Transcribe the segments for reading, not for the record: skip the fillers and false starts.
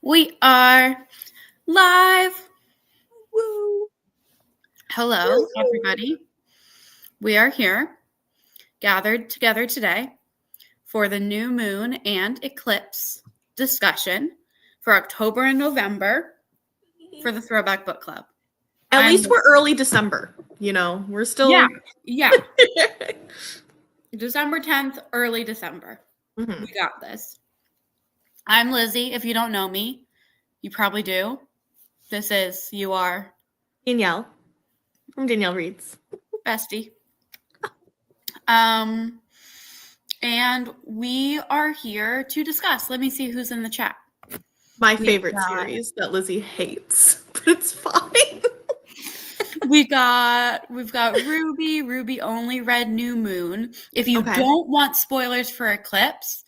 We are live. Woo. Hello, Woo. everybody. We are here, gathered together today for the new moon and eclipse discussion for October and November for the Throwback Book Club. At least we're early December, we're still... Yeah. December 10th, early December. Mm-hmm. We got this. I'm Lizzie. If you don't know me, you probably do. You are... Danielle from Danielle Reads. Bestie. And we are here to discuss. Let me see who's in the chat. My favorite series that Lizzie hates, but it's fine. We've got Ruby. Ruby only read New Moon. If you don't want spoilers for Eclipse,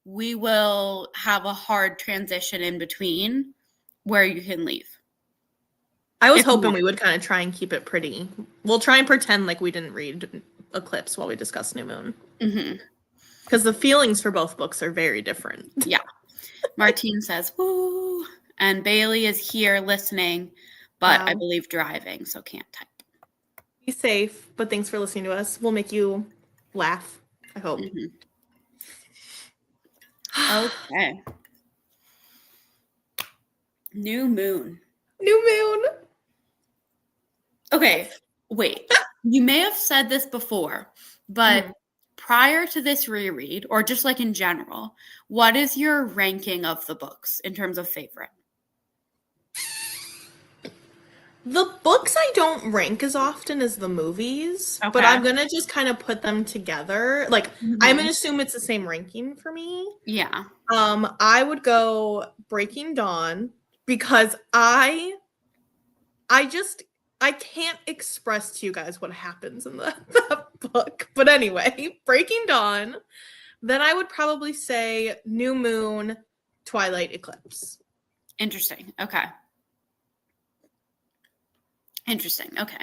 we will have a hard transition in between where you can leave. I was hoping we would kind of try and keep it pretty. We'll try and pretend like we didn't read Eclipse while we discuss New Moon. Mm-hmm. Because the feelings for both books are very different. Yeah. Martine says, woo. And Bailey is here listening, but I believe driving, so can't type. Be safe, but thanks for listening to us. We'll make you laugh, I hope. Mm-hmm. Okay. New Moon. New Moon. Okay, wait. You may have said this before, but prior to this reread, or just like in general, what is your ranking of the books in terms of favorite? The books I don't rank as often as the movies, but I'm going to just kind of put them together. Like, I'm going to assume it's the same ranking for me. Yeah. I would go Breaking Dawn because I can't express to you guys what happens in that book. But anyway, Breaking Dawn. Then I would probably say New Moon, Twilight, Eclipse. Interesting. Okay. Interesting. Okay.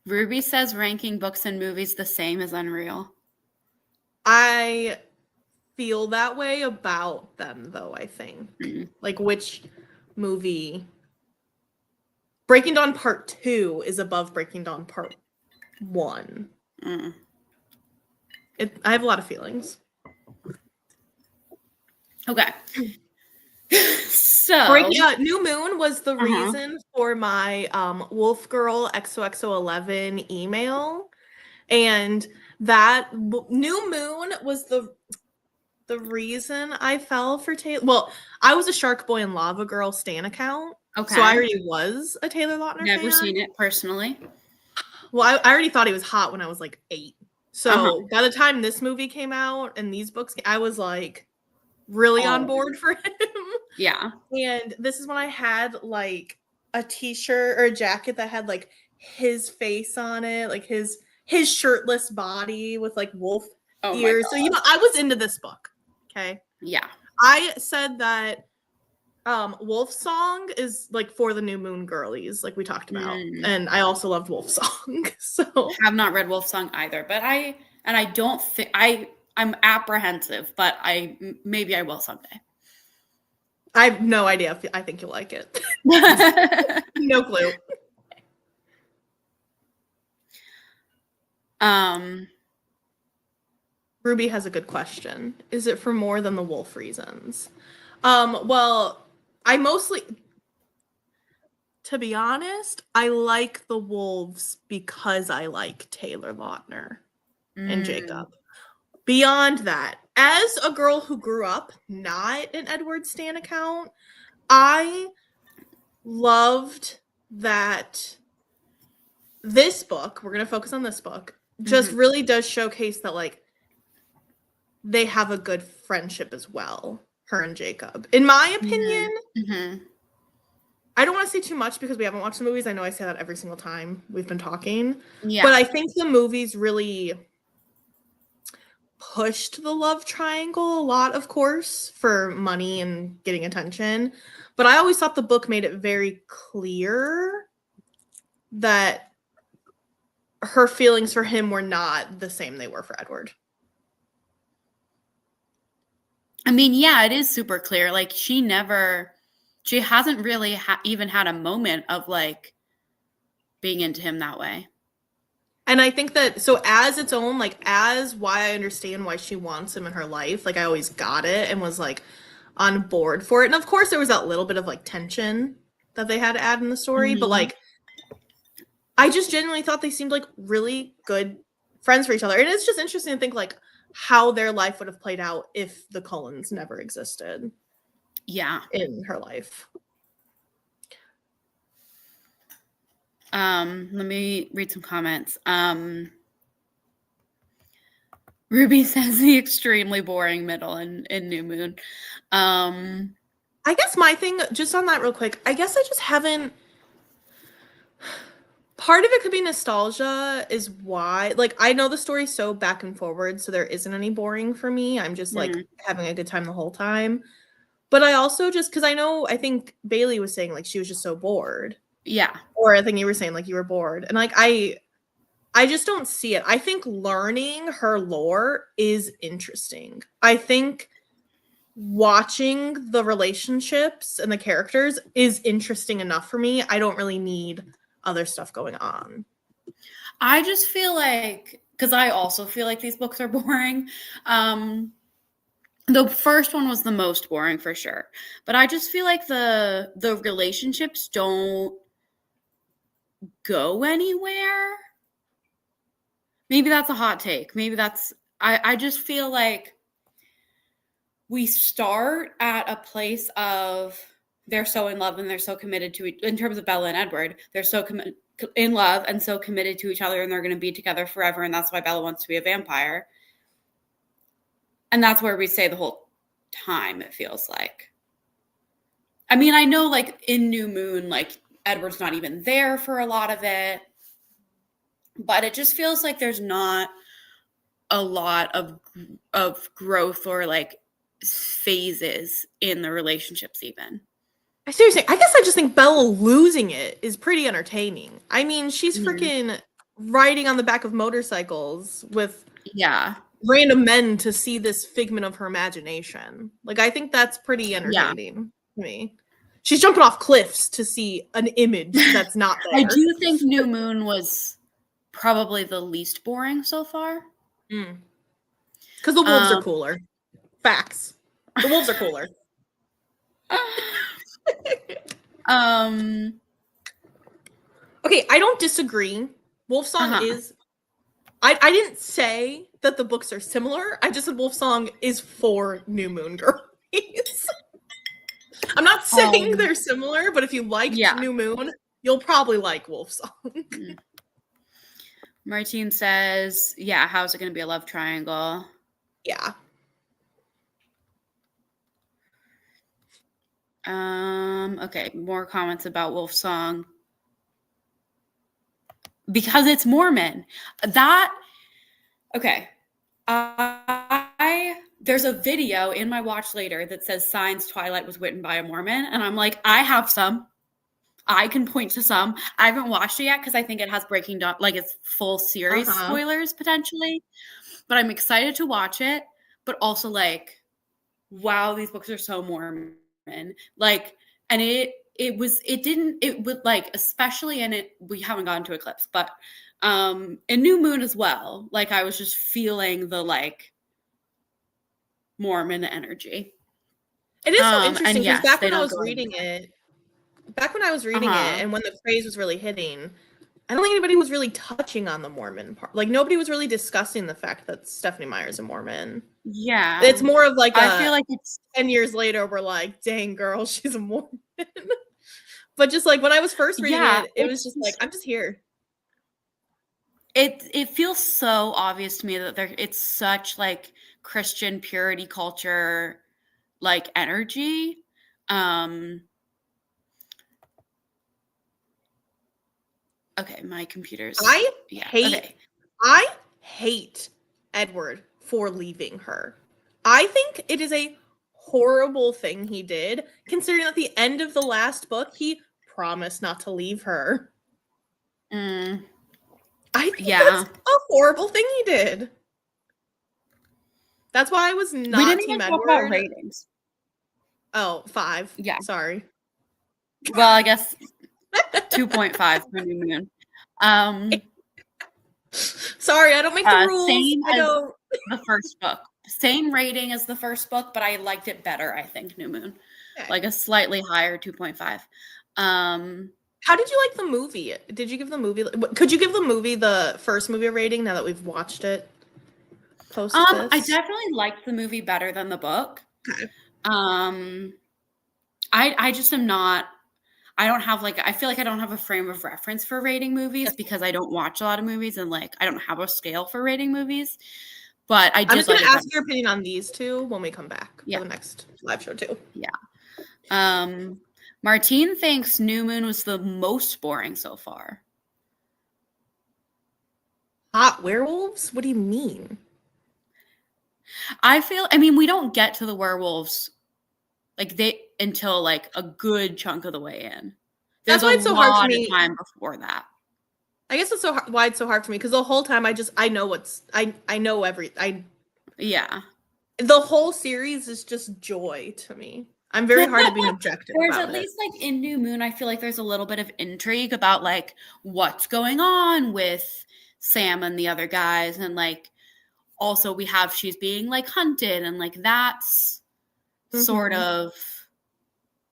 Ruby says ranking books and movies the same is unreal. I feel that way about them, though, I think. Like, which movie... Breaking Dawn Part 2 is above Breaking Dawn Part 1. I have a lot of feelings. Okay. So New Moon was the reason for my Wolf Girl XOXO11 email, and that New Moon was the reason I fell for Taylor. Well, I was a Shark Boy and Lava Girl stan account, so I already was a Taylor Lautner fan. Never seen it personally. Well, I already thought he was hot when I was like 8. So by the time this movie came out and these books, I was like really on board for him. Yeah. And this is when I had like a t-shirt or a jacket that had like his face on it, like his shirtless body with like wolf ears. So I was into this book. Okay. Yeah. I said that Wolf Song is like for the New Moon girlies, like we talked about. And I also loved Wolf Song. So I have not read Wolf Song either, but I don't think I'm apprehensive, but maybe I will someday. I have no idea if I think you'll like it. No clue. Ruby has a good question. Is it for more than the wolf reasons? Well, to be honest, I like the wolves because I like Taylor Lautner and Jacob. Beyond that, as a girl who grew up not an Edward stan account, I loved that this book, we're going to focus on this book, just really does showcase that, like, they have a good friendship as well, her and Jacob. In my opinion, I don't want to say too much because we haven't watched the movies. I know I say that every single time we've been talking. Yeah. But I think the movies really pushed the love triangle a lot, of course, for money and getting attention. But I always thought the book made it very clear that her feelings for him were not the same they were for Edward. I mean, yeah, it is super clear. Like, she hasn't really even had a moment of, like, being into him that way. And I think that, so as its own, like, as why I understand why she wants him in her life, like, I always got it and was, like, on board for it. And of course, there was that little bit of, like, tension that they had to add in the story, but, like, I just genuinely thought they seemed like really good friends for each other. And it's just interesting to think, like, how their life would have played out if the Cullens never existed. Yeah. In her life. Let me read some comments. Ruby says the extremely boring middle in New Moon. I guess my thing, just on that real quick, I guess I just haven't. Part of it could be nostalgia, is why. Like, I know the story's so back and forward, so there isn't any boring for me. I'm just, like, having a good time the whole time. But I also just, because I think Bailey was saying, like, she was just so bored. Yeah. Or I think you were saying, like, you were bored. And, like, I just don't see it. I think learning her lore is interesting. I think watching the relationships and the characters is interesting enough for me. I don't really need other stuff going on. I just feel like, because I also feel like these books are boring. The first one was the most boring for sure. But I just feel like the relationships don't go anywhere. Maybe that's a hot take. Maybe that's, I just feel like we start at a place of they're so in love and they're so committed to each, in terms of Bella and Edward, they're so in love and so committed to each other and they're going to be together forever. And that's why Bella wants to be a vampire. And that's where we stay the whole time, it feels like. I mean, I know, like, in New Moon, like, Edward's not even there for a lot of it. But it just feels like there's not a lot of growth or, like, phases in the relationships even. I seriously, I guess I just think Bella losing it is pretty entertaining. I mean, she's freaking riding on the back of motorcycles with random men to see this figment of her imagination. Like, I think that's pretty entertaining to me. She's jumping off cliffs to see an image that's not there. I do think New Moon was probably the least boring so far. Because the wolves are cooler. Facts. The wolves are cooler. Okay, I don't disagree. Wolfsong is... I didn't say that the books are similar. I just said Wolfsong is for New Moon girlies. I'm not saying they're similar, but if you liked New Moon, you'll probably like Wolfsong. Martine says, yeah, how's it going to be a love triangle? Yeah. Okay, more comments about Wolfsong. Because it's Mormon. Okay. There's a video in my watch later that says Signs Twilight was written by a Mormon. And I'm like, I have some. I can point to some. I haven't watched it yet because I think it has Breaking Dawn, like it's full series spoilers potentially. But I'm excited to watch it. But also, like, wow, these books are so Mormon. Like, and it would, like, especially in it, we haven't gotten to Eclipse, but in New Moon as well, like, I was just feeling the, like, Mormon energy. It is so interesting because back when I was reading it, and when the phrase was really hitting, I don't think anybody was really touching on the Mormon part. Like, nobody was really discussing the fact that Stephenie Meyer's a Mormon. Yeah. It's more of like I feel like it's 10 years later, we're like, dang, girl, she's a Mormon. But just, like, when I was first reading it was just like, I'm just here. It feels so obvious to me that it's such, like, Christian purity culture, like, energy. Okay, my computer's... I hate Edward for leaving her. I think it is a horrible thing he did, considering at the end of the last book, he promised not to leave her. I think that's a horrible thing he did. That's why I was not We didn't Team even Edward. talk about ratings. Oh, 5. Yeah. Sorry. Well, I guess 2.5 for New Moon. Sorry, I don't make the rules. Same I as don't. the first book. Same rating as the first book, but I liked it better, I think, New Moon. Okay. Like a slightly higher 2.5. How did you like the movie? Did you give the movie... Could you give the movie the first movie rating now that we've watched it? Post this? I definitely liked the movie better than the book. Okay. I just am not... I don't have I feel like I don't have a frame of reference for rating movies because I don't watch a lot of movies and I don't have a scale for rating movies. But I'm just going to ask your opinion on these two when we come back for the next live show too. Yeah. Martine thinks New Moon was the most boring so far. Hot werewolves? What do you mean? I mean, we don't get to the werewolves until a good chunk of the way in. There's That's why it's so hard for me. Time before that. I guess it's why it's so hard for me because the whole time I know Yeah. The whole series is just joy to me. I'm very hard at being objective. There's at least in New Moon, I feel like there's a little bit of intrigue about what's going on with Sam and the other guys, and also we have she's being hunted, and that's sort of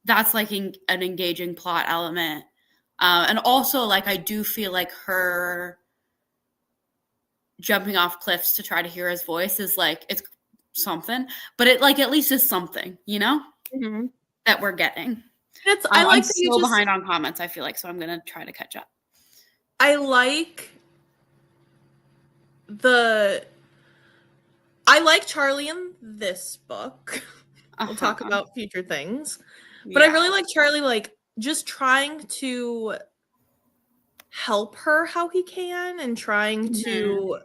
that's an engaging plot element. And also I do feel her jumping off cliffs to try to hear his voice is it's something, but it at least is something, that we're getting. I'm so behind on comments, I feel so I'm gonna try to catch up. I like Charlie in this book. We'll talk about future things. But I really like Charlie just trying to help her how he can and trying to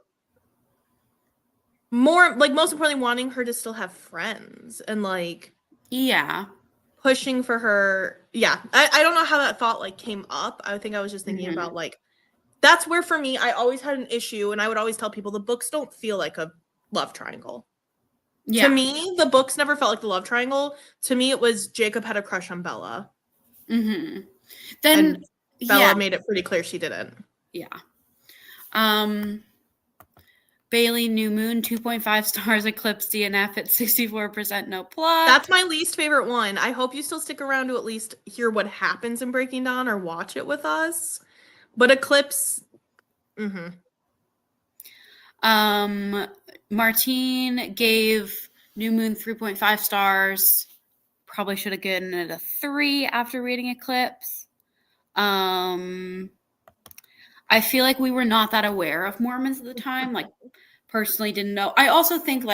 most importantly wanting her to still have friends and pushing for her. Yeah. I don't know how that thought came up. I think I was just thinking about that's where for me I always had an issue, and I would always tell people the books don't feel like a love triangle. Yeah. To me, the books never felt like the love triangle. To me, it was Jacob had a crush on Bella. Then Bella made it pretty clear she didn't. Yeah. Bailey, New Moon, 2.5 stars, Eclipse DNF at 64% no plot. That's my least favorite one. I hope you still stick around to at least hear what happens in Breaking Dawn or watch it with us. But Eclipse, Martine gave New Moon 3.5 stars. Probably should have given it a 3 after reading Eclipse. I feel like we were not that aware of Mormons at the time. Personally didn't know. I also think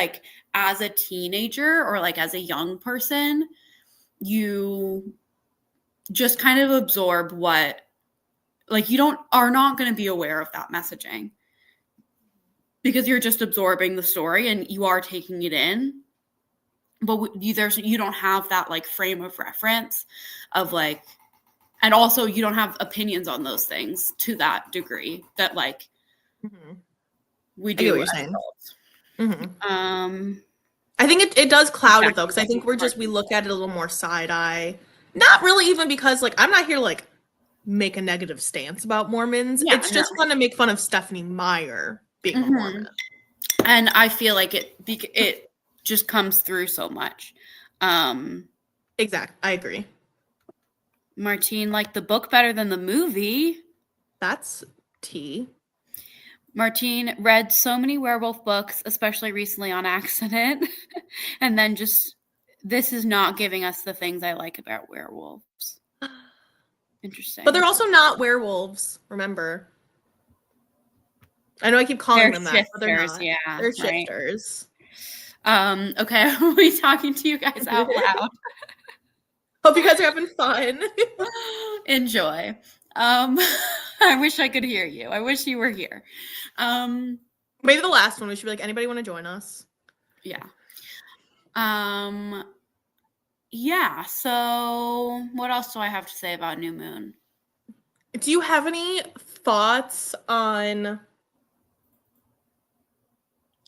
as a teenager or as a young person, you just kind of absorb what you are not going to be aware of that messaging because you're just absorbing the story and you are taking it in. But you don't have that frame of reference of and also you don't have opinions on those things to that degree that we do. I get what you're saying. I think it does cloud it though, because I think we look at it a little more side eye. Not really even because I'm not here to make a negative stance about Mormons. Yeah, it's just fun to make fun of Stephenie Meyer being a Mormon. And I feel it just comes through so much. Exactly. I agree. Martine liked the book better than the movie. That's tea. Martine read so many werewolf books, especially recently on accident. And then this is not giving us the things I like about werewolves. Interesting. But they're also not werewolves, remember. I know I keep calling them that, but they're not. Yeah, they're shifters. Okay, are we talking to you guys out loud? Hope you guys are having fun. Enjoy. I wish I could hear you. I wish you were here. Maybe the last one we should be anybody want to join us? Yeah. Yeah, so what else do I have to say about New Moon? Do you have any thoughts on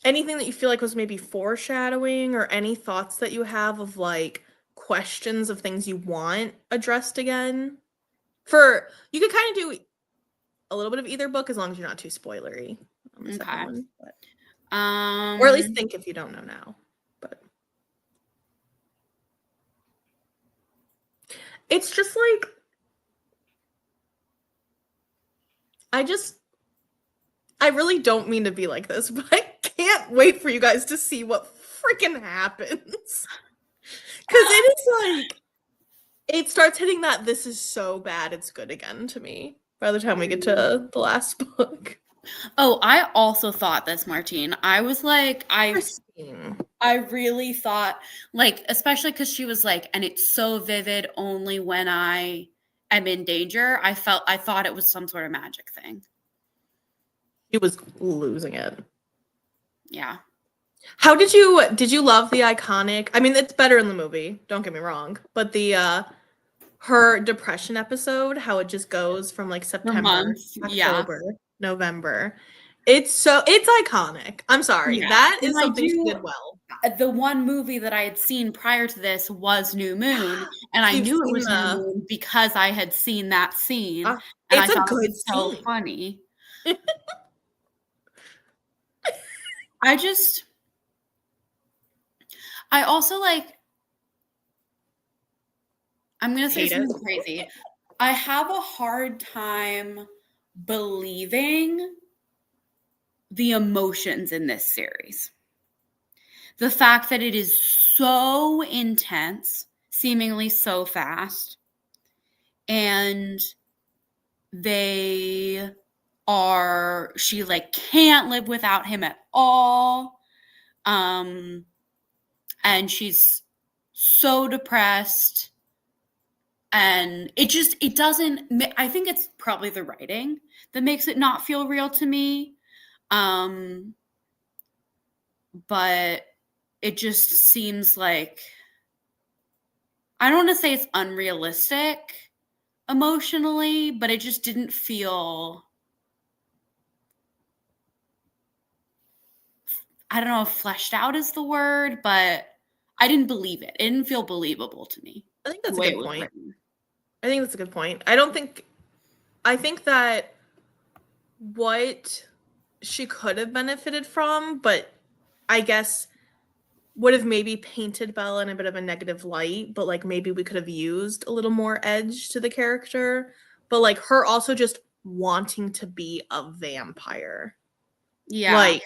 anything that you feel like was maybe foreshadowing, or any thoughts that you have of like questions of things you want addressed again? You could kind of do a little bit of either book as long as you're not too spoilery on the second Okay. one. Or at least think if you don't know now. But it's just like, I really don't mean to be like this, but I can't wait for you guys to see what freaking happens. Because it is like, it starts hitting that this is so bad it's good again to me by the time we get to the last book. Oh, I also thought this, Martine. I was like, I really thought, like, especially because she was like, and it's so vivid only when I am in danger. I thought it was some sort of magic thing. She was losing it. Yeah. How did you love the iconic, I mean, it's better in the movie, don't get me wrong, but the her depression episode, how it just goes from like September, October, November. It's iconic. I'm sorry. Yeah. That is something she did well. The one movie that I had seen prior to this was New Moon, and I knew it was New Moon because I had seen that scene. And it's a good scene. So funny. I also like, I'm going to say something crazy. I have a hard time believing the emotions in this series. The fact that it is so intense, seemingly so fast, and she like can't live without him at all. And she's so depressed, and it doesn't, I think it's probably the writing that makes it not feel real to me. But it just seems like, I don't want to say it's unrealistic emotionally, but it just didn't feel, I don't know if fleshed out is the word, but I didn't believe it. It didn't feel believable to me. I think that's a good point. I think that what she could have benefited from, but I guess would have maybe painted Bella in a bit of a negative light, but like maybe we could have used a little more edge to the character. But like her also just wanting to be a vampire. Yeah. Like,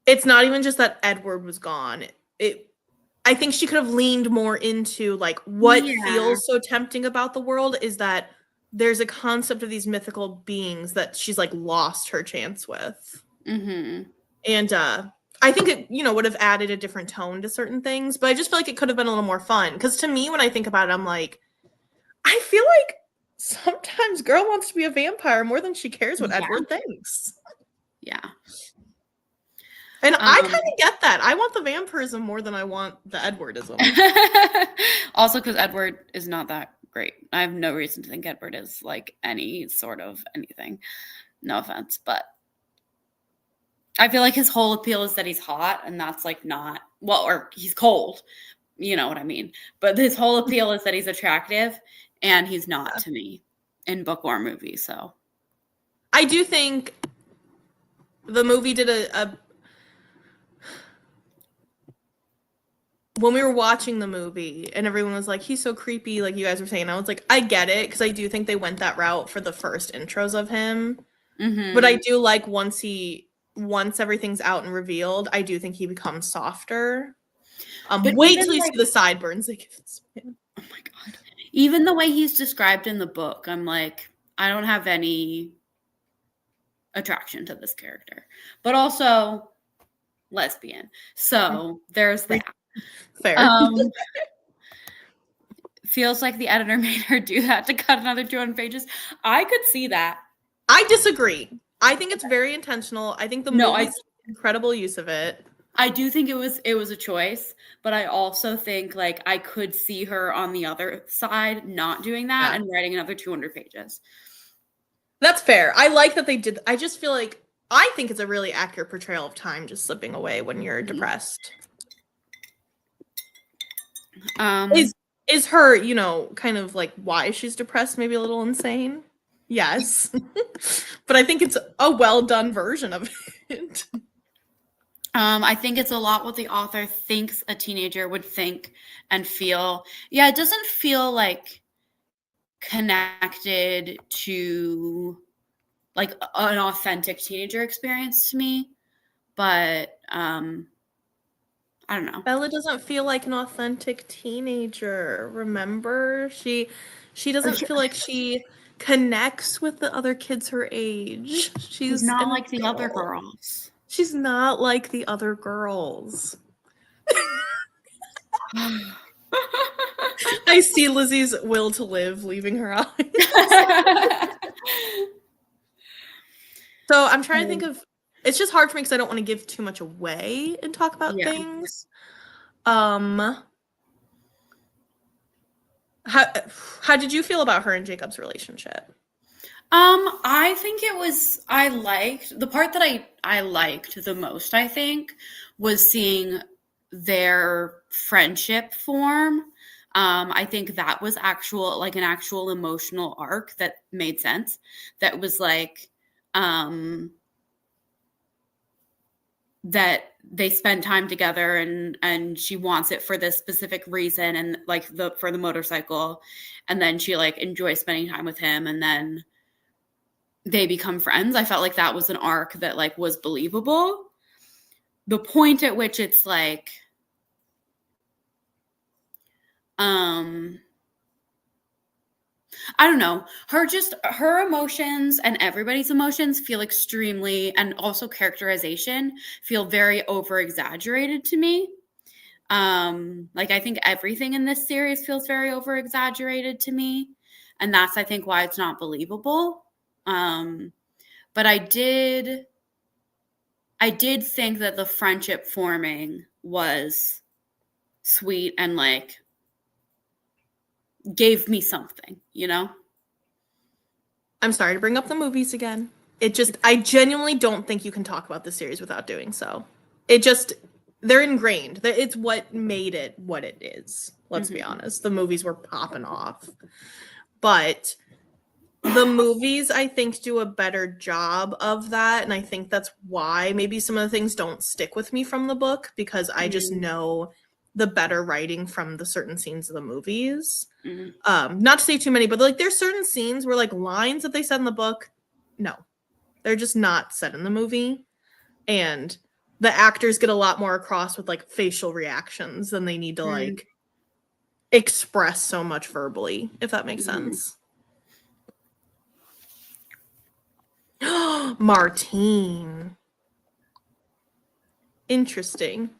it's not even just that Edward was gone. I think she could have leaned more into like what feels so tempting about the world is that there's a concept of these mythical beings that she's like lost her chance with. Mm-hmm. And I think it, would have added a different tone to certain things, but I just feel like it could have been a little more fun. Because to me, when I think about it, I'm like, I feel like sometimes girl wants to be a vampire more than she cares what Edward thinks. Yeah. And I kind of get that. I want the vampirism more than I want the Edwardism. Also, because Edward is not that great. I have no reason to think Edward is like any sort of anything. No offense, but I feel like his whole appeal is that he's hot, and that's like not, well, or he's cold. You know what I mean? But his whole appeal is that he's attractive, and he's not to me in book or movie. So I do think the movie did a when we were watching the movie and everyone was like, he's so creepy, like you guys were saying, I was like, I get it, because I do think they went that route for the first intros of him. Mm-hmm. But I do like once everything's out and revealed, I do think he becomes softer. Wait till you see the sideburns they give this man. Oh my God. Even the way he's described in the book, I'm like, I don't have any attraction to this character. But also lesbian. So there's that. Fair. Feels like the editor made her do that to cut another 200 pages. I could see that. I disagree. I think it's very intentional. I think the movie's incredible use of it. I do think it was a choice, but I also think like I could see her on the other side not doing that and writing another 200 pages. That's fair. I like that they did. I just feel like I think it's a really accurate portrayal of time just slipping away when you're depressed. Is her, you know, kind of like why she's depressed maybe a little insane? Yes. But I think it's a well done version of it. I think it's a lot what the author thinks a teenager would think and feel. Yeah, it doesn't feel like connected to like an authentic teenager experience to me, but I don't know. Bella doesn't feel like an authentic teenager. Remember? She doesn't feel like she connects with the other kids her age. She's not like the other girls. She's not like the other girls. I see Lizzie's will to live leaving her eyes. So I'm trying to think of, it's just hard for me because I don't want to give too much away and talk about things. How did you feel about her and Jacob's relationship? I think I liked the part that I liked the most, I think, was seeing their friendship form. I think that was an actual emotional arc that made sense. That was like, that they spend time together and she wants it for this specific reason and like for the motorcycle, and then she like enjoys spending time with him, and then they become friends. I felt like that was an arc that like was believable. The point at which it's like, I don't know, her emotions and everybody's emotions feel extremely, and also characterization feel very over exaggerated to me. Like I think everything in this series feels very over exaggerated to me. And that's, I think, why it's not believable. But I did think that the friendship forming was sweet and like gave me something, you know? I'm sorry to bring up the movies again. I genuinely don't think you can talk about the series without doing so. They're ingrained. It's what made it what it is. Let's be honest. The movies were popping off. But the movies, I think, do a better job of that. And I think that's why maybe some of the things don't stick with me from the book, because I just know the better writing from the certain scenes of the movies. Not to say too many, but like there's certain scenes where like lines that they said in the book, no, they're just not said in the movie. And the actors get a lot more across with like facial reactions than they need to like express so much verbally, if that makes sense. Martine. Interesting.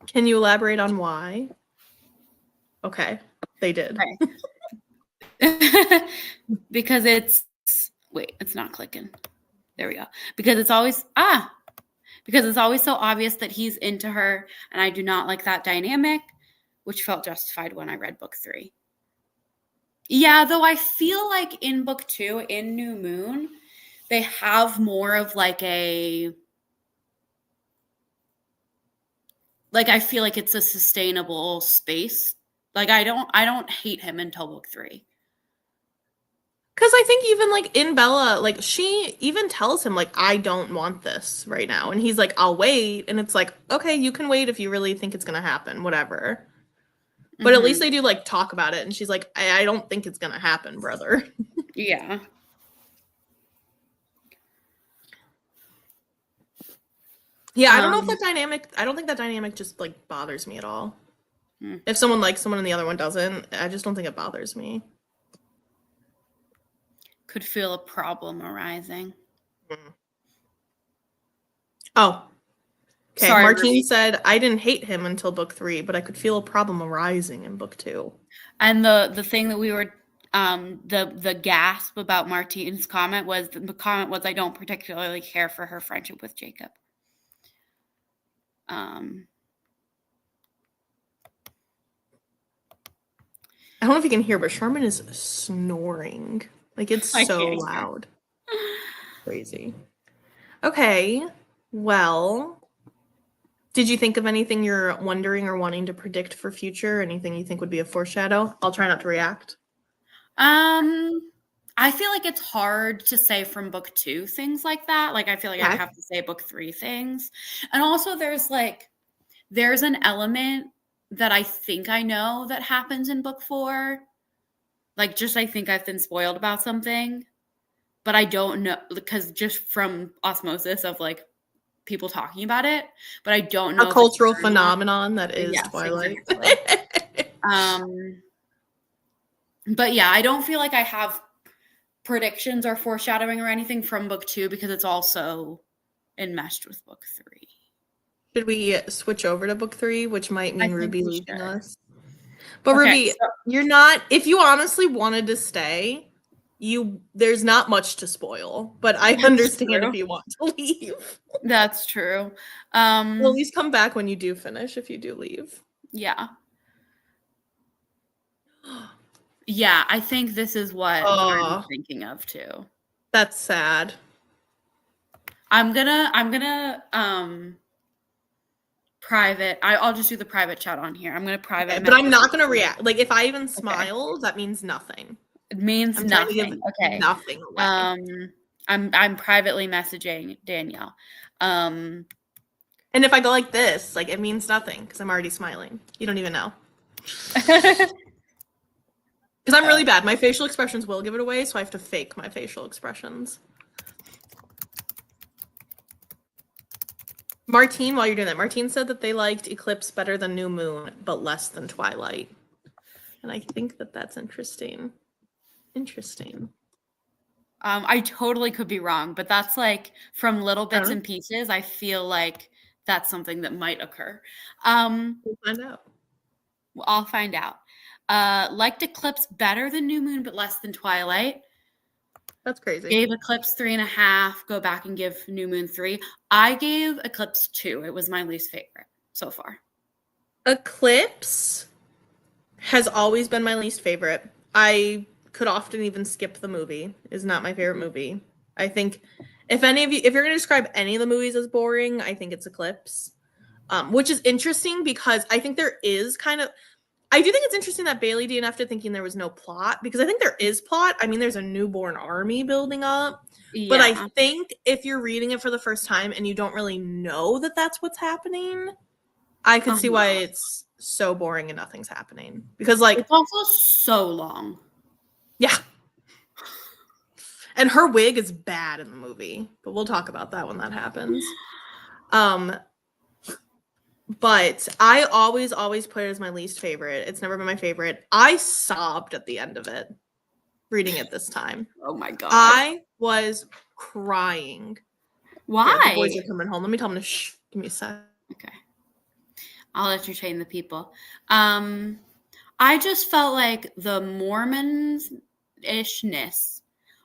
Can you elaborate on why? Okay, they did. Right. Because it's not clicking. There we go. Because it's always so obvious that he's into her, and I do not like that dynamic, which felt justified when I read book 3. Yeah, though I feel like in book 2, in New Moon, they have more of like I feel like it's a sustainable space. Like I don't hate him until book 3. Because I think even like in Bella, like she even tells him like, I don't want this right now. And he's like, I'll wait. And it's like, okay, you can wait if you really think it's going to happen, whatever. But at least they do like talk about it. And she's like, I don't think it's going to happen, brother. Yeah. Yeah, I don't know if I don't think that dynamic just like bothers me at all. If someone likes someone and the other one doesn't, I just don't think it bothers me. Could feel a problem arising. Oh. Okay, Sorry, Martine Ruby said, I didn't hate him until book 3, but I could feel a problem arising in book 2. And the thing that we were, the gasp about Martine's comment was, I don't particularly care for her friendship with Jacob. I don't know if you can hear, but Sherman is snoring. Like, it's so loud. Crazy. Okay. Well, did you think of anything you're wondering or wanting to predict for future? Anything you think would be a foreshadow? I'll try not to react. I feel like it's hard to say from book 2 things like that. Like, I feel like I'd Okay. have to say book 3 things. And also there's an element that I think I know that happens in book 4. Like, just I think I've been spoiled about something, but I don't know, because just from osmosis of like people talking about it, but I don't A know if it's cultural true or not. phenomenon that is Yes, Twilight. exactly. But yeah, I don't feel like I have predictions or foreshadowing or anything from book 2 because it's also enmeshed with book 3. Should we switch over to book 3, which might mean I think Ruby we leaving should. us? But Okay, Ruby, you're not, if you honestly wanted to stay, there's not much to spoil, but I understand true. if you want to leave. That's true. Well, at least come back when you do finish if you do leave. Yeah. Yeah, I think this is what I'm thinking of too. That's sad. I'm gonna private. I'll just do the private chat on here. I'm gonna private Okay, but I'm not message gonna you. react. Like if I even smile, that means nothing. It means I'm trying to give nothing. Okay. nothing away. I'm privately messaging Danielle. And if I go like this, like it means nothing because I'm already smiling. You don't even know. Because I'm really bad. My facial expressions will give it away, so I have to fake my facial expressions. Martine, while you're doing that, Martine said that they liked Eclipse better than New Moon, but less than Twilight. And I think that that's interesting. Interesting. I totally could be wrong, but that's like from little bits and pieces. I feel like that's something that might occur. We'll find out. I'll find out. Liked Eclipse better than New Moon, but less than Twilight. That's crazy. Gave Eclipse 3.5. Go back and give New Moon 3. I gave Eclipse 2. It was my least favorite so far. Eclipse has always been my least favorite. I could often even skip the movie. Is not my favorite movie. I think if you're going to describe any of the movies as boring, I think it's Eclipse. Which is interesting because I think there is I do think it's interesting that Bailey DNF'd it thinking there was no plot, because I think there is plot. I mean, there's a newborn army building up. Yeah. But I think if you're reading it for the first time and you don't really know that that's what's happening, I could see why it's so boring and nothing's happening. Because it's also so long. Yeah. And her wig is bad in the movie, but we'll talk about that when that happens. But I always put it as my least favorite. It's never been my favorite. I sobbed at the end of it, reading it this time. Oh my God. I was crying. Why? Yeah, the boys are coming home. Let me tell them to shh. Give me a sec. Okay. I'll entertain the people. I just felt like the Mormons-ishness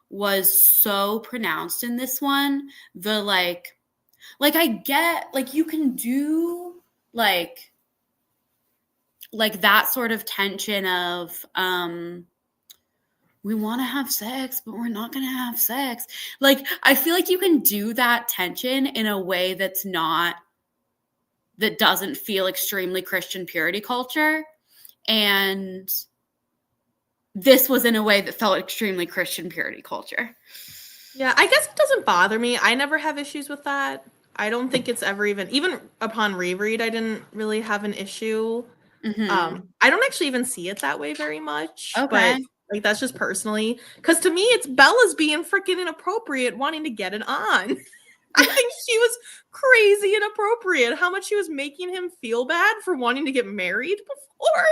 was so pronounced in this one. The like I get, like, you can do like that sort of tension of we want to have sex, but we're not going to have sex. Like, I feel like you can do that tension in a way that doesn't feel extremely Christian purity culture. And this was in a way that felt extremely Christian purity culture. Yeah, I guess it doesn't bother me. I never have issues with that. I don't think it's ever even upon reread, I didn't really have an issue. Mm-hmm. I don't actually even see it that way very much. Okay. But like that's just personally, because to me it's Bella's being freaking inappropriate wanting to get it on. I think she was crazy inappropriate. How much she was making him feel bad for wanting to get married before.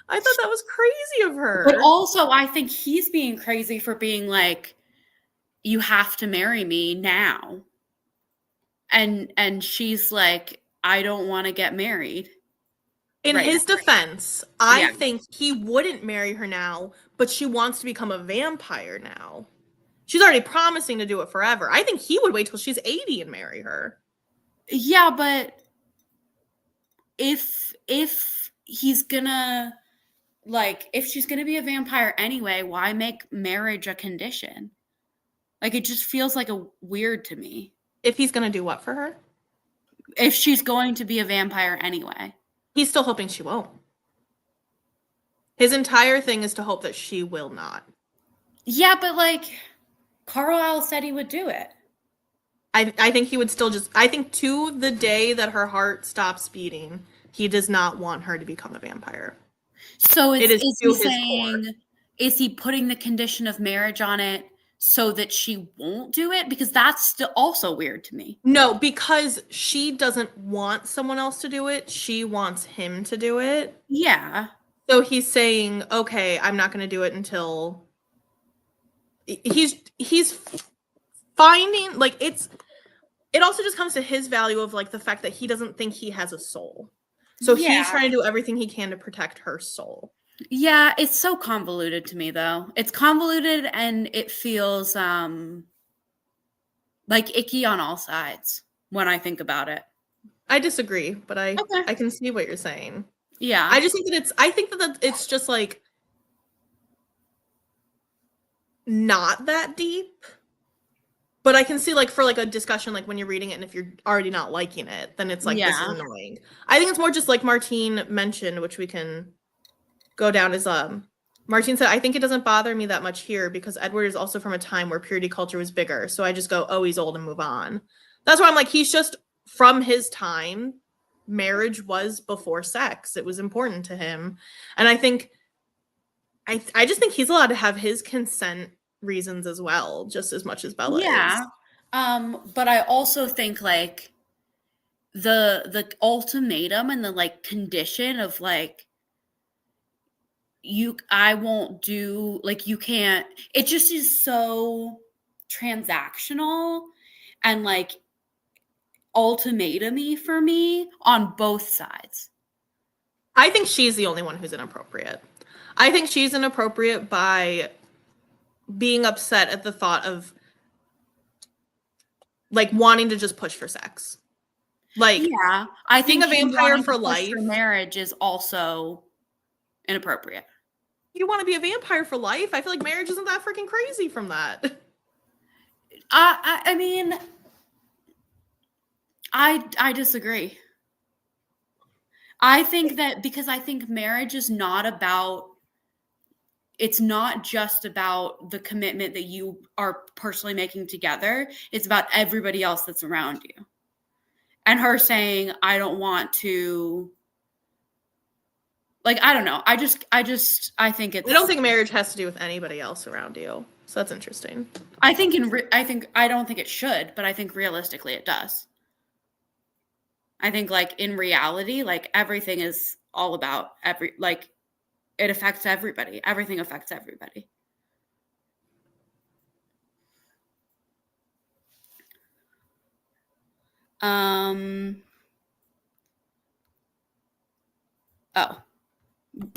I thought that was crazy of her. But also I think he's being crazy for being like, you have to marry me now. And she's like, I don't want to get married. In his defense, I think he wouldn't marry her now, but she wants to become a vampire now. She's already promising to do it forever. I think he would wait till she's 80 and marry her. Yeah, but if he's gonna, like, if she's gonna be a vampire anyway, why make marriage a condition? Like, it just feels like weird to me. If he's going to do what for her? If she's going to be a vampire anyway. He's still hoping she won't. His entire thing is to hope that she will not. Yeah, but like Carlisle said he would do it. I think he would still I think to the day that her heart stops beating, he does not want her to become a vampire. So is he saying, is he putting the condition of marriage on it so that she won't do it? Because that's still also weird to me. No, because she doesn't want someone else to do it. She wants him to do it. Yeah. So he's saying, okay, I'm not going to do it until he's finding, like, it also just comes to his value of, like, the fact that he doesn't think he has a soul. So he's trying to do everything he can to protect her soul. Yeah, it's so convoluted to me, though. It's convoluted and it feels like icky on all sides when I think about it. I disagree, but I can see what you're saying. Yeah. I just think that it's just, like, not that deep. But I can see, like, for, like, a discussion, like, when you're reading it and if you're already not liking it, then it's like, this is annoying. I think it's more just like Martine mentioned, which we can go down as, Martine said, I think it doesn't bother me that much here because Edward is also from a time where purity culture was bigger. So I just go, oh, he's old and move on. That's why I'm like, he's just from his time. Marriage was before sex. It was important to him. And I think, I just think he's allowed to have his consent reasons as well, just as much as Bella is. But I also think, like, the ultimatum and the, like, condition of, like, I won't do, like, you can't, it just is so transactional and, like, ultimatum-y for me on both sides. I think she's the only one who's inappropriate. I think she's inappropriate by being upset at the thought of, like, wanting to just push for sex. Like, yeah, I think being a vampire for life, for marriage is also inappropriate. You want to be a vampire for life? I feel like marriage isn't that freaking crazy from that. I mean, I disagree. I think that because I think marriage is not about, it's not just about the commitment that you are personally making together. It's about everybody else that's around you. And her saying, I don't want to, like, I don't know. I think it's, I don't think marriage has to do with anybody else around you. So that's interesting. I don't think it should, but I think realistically it does. I think, like, in reality, like, everything is all about like, it affects everybody. Everything affects everybody. Oh,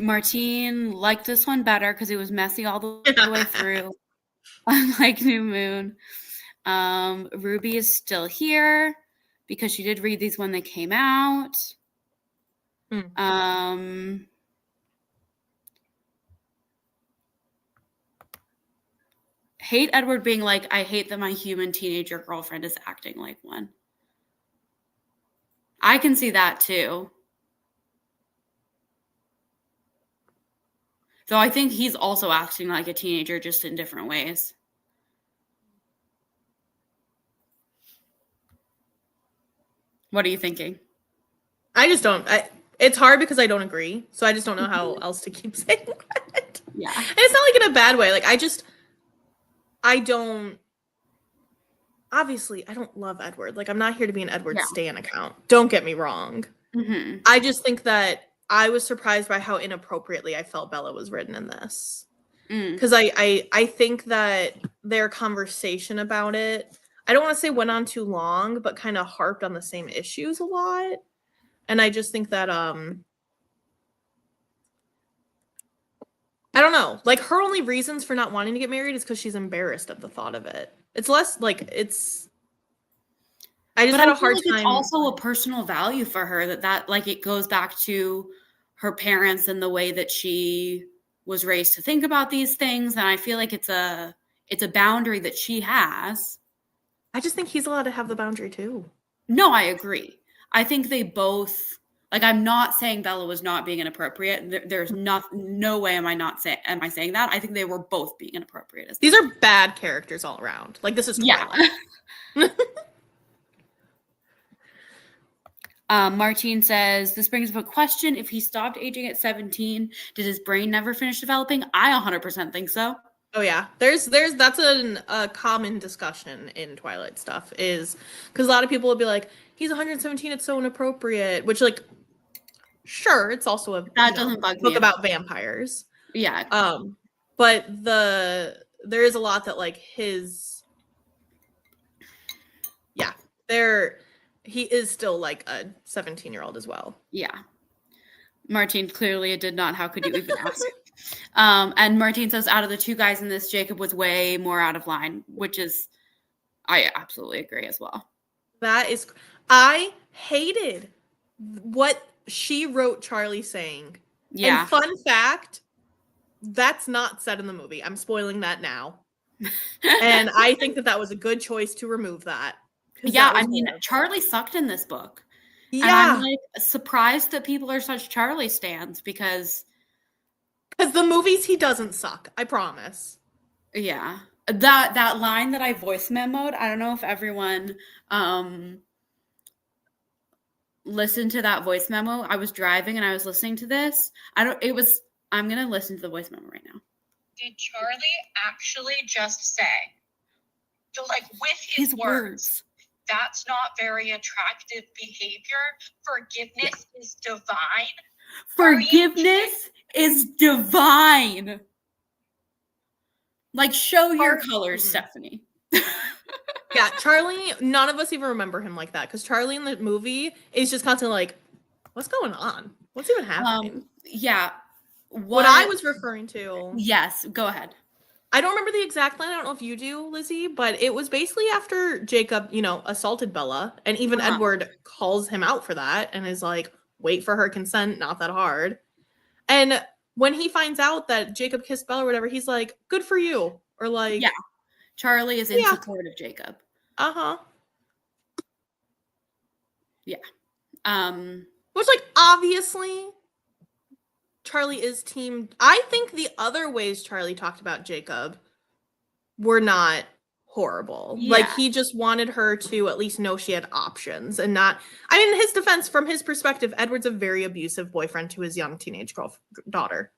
Martine liked this one better because it was messy all the way through. Unlike New Moon. Ruby is still here because she did read these when they came out. Hate Edward being like, I hate that my human teenager girlfriend is acting like one. I can see that too. Though I think he's also acting like a teenager, just in different ways. What are you thinking? I just don't. It's hard because I don't agree. So I just don't know how else to keep saying that. Yeah. And it's not like in a bad way. Like, I don't. Obviously, I don't love Edward. Like, I'm not here to be an Edward stan account. Don't get me wrong. Mm-hmm. I just think that I was surprised by how inappropriately I felt Bella was written in this. Because I think that their conversation about it, I don't want to say went on too long, but kind of harped on the same issues a lot. And I just think that, I don't know. Like, her only reasons for not wanting to get married is because she's embarrassed at the thought of it. It's less, like, it's... I just had a hard time. It's also a personal value for her that like, it goes back to her parents and the way that she was raised to think about these things. And I feel like it's a boundary that she has. I just think he's allowed to have the boundary too. No, I agree. I think they both, like, I'm not saying Bella was not being inappropriate. There's no way am I saying that. I think they were both being inappropriate. These are bad characters all around. Like, this is Twilight. Yeah. Martine says, this brings up a question. If he stopped aging at 17, did his brain never finish developing? I 100% think so. Oh yeah, that's a common discussion in Twilight stuff, is because a lot of people will be like, he's 117, it's so inappropriate, which, like, sure, it's also a doesn't bug book me about vampires. Yeah. But there is a lot that, like, he is still like a 17-year-old as well. Yeah. Martine, clearly it did not. How could you even ask? And Martine says, out of the two guys in this, Jacob was way more out of line, which is, I absolutely agree as well. I hated what she wrote Charlie saying. Yeah. And fun fact, that's not said in the movie. I'm spoiling that now. And I think that was a good choice to remove that. Yeah, I mean, Charlie sucked in this book. Yeah. And I'm, like, surprised that people are such Charlie stans because the movies he doesn't suck, I promise. Yeah. That line that I voice memoed, I don't know if everyone listened to that voice memo. I was driving and I was listening to this. I'm going to listen to the voice memo right now. Did Charlie actually just say, like, with his words, that's not very attractive behavior? Forgiveness is divine. Forgiveness is divine. Like, show your colors, Stephanie. Yeah, Charlie, none of us even remember him like that, because Charlie in the movie is just constantly like, what's going on? What's even happening? Yeah. What I was referring to. Yes, go ahead. I don't remember the exact line. I don't know if you do, Lizzie, but it was basically after Jacob, assaulted Bella, and even Edward calls him out for that and is like, wait for her consent, not that hard. And when he finds out that Jacob kissed Bella or whatever, he's like, good for you. Or like, yeah, Charlie is in support of Jacob. Uh-huh. Yeah. Which, like, obviously Charlie is team. I think the other ways Charlie talked about Jacob were not horrible. Yeah. Like, he just wanted her to at least know she had options and not. I mean, in his defense, from his perspective, Edward's a very abusive boyfriend to his young teenage daughter.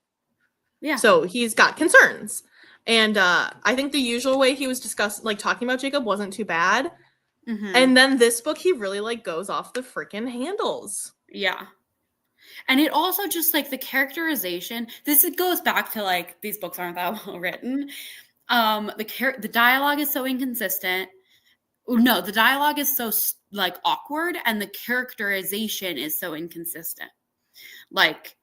Yeah. So he's got concerns. And I think the usual way he was talking about Jacob wasn't too bad. Mm-hmm. And then this book, he really, like, goes off the freaking handles. Yeah. And it also just, like, the characterization, goes back to, like, these books aren't that well written. The dialogue is so inconsistent. No, the dialogue is so, like, awkward, and the characterization is so inconsistent. Like,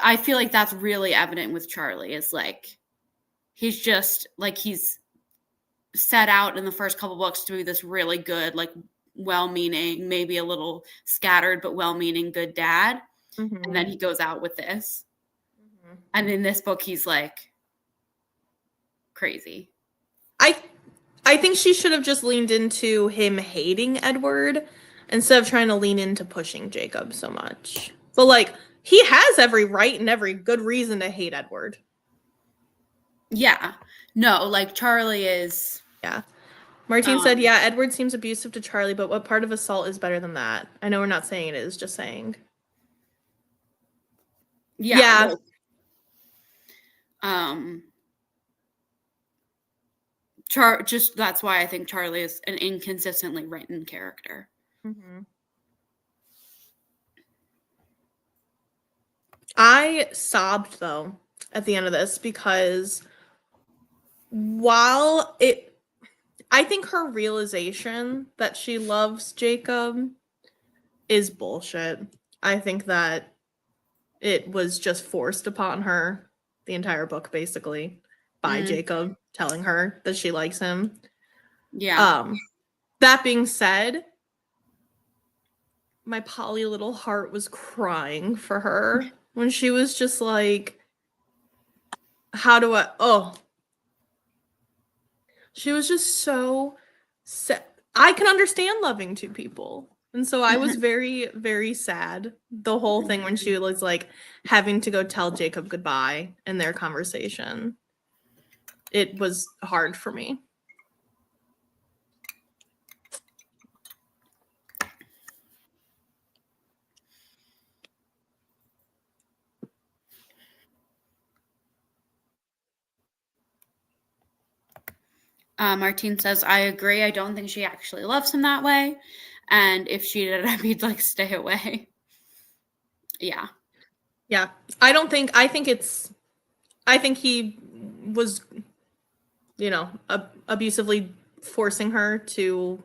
I feel like that's really evident with Charlie, is, like, he's just, like, he's set out in the first couple books to be this really good, like, well-meaning, maybe a little scattered, but well-meaning good dad. Mm-hmm. And then he goes out with this. Mm-hmm. And in this book, he's, like, crazy. I think she should have just leaned into him hating Edward instead of trying to lean into pushing Jacob so much. But, like, he has every right and every good reason to hate Edward. Yeah. No, like, Charlie is... Yeah. Martine said, yeah, Edward seems abusive to Charlie, but what part of assault is better than that? I know we're not saying it is, just saying. Yeah. Just that's why I think Charlie is an inconsistently written character. Mm-hmm. I sobbed, though, at the end of this, because while I think her realization that she loves Jacob is bullshit. I think that it was just forced upon her the entire book, basically, by Jacob telling her that she likes him. Yeah. That being said, my Polly little heart was crying for her when she was just like, She was just so sad. I can understand loving two people. And so I was very, very sad the whole thing when she was like having to go tell Jacob goodbye in their conversation. It was hard for me. Martine says, I agree. I don't think she actually loves him that way. And if she did, he'd like stay away. Yeah. Yeah. I think he was, abusively forcing her to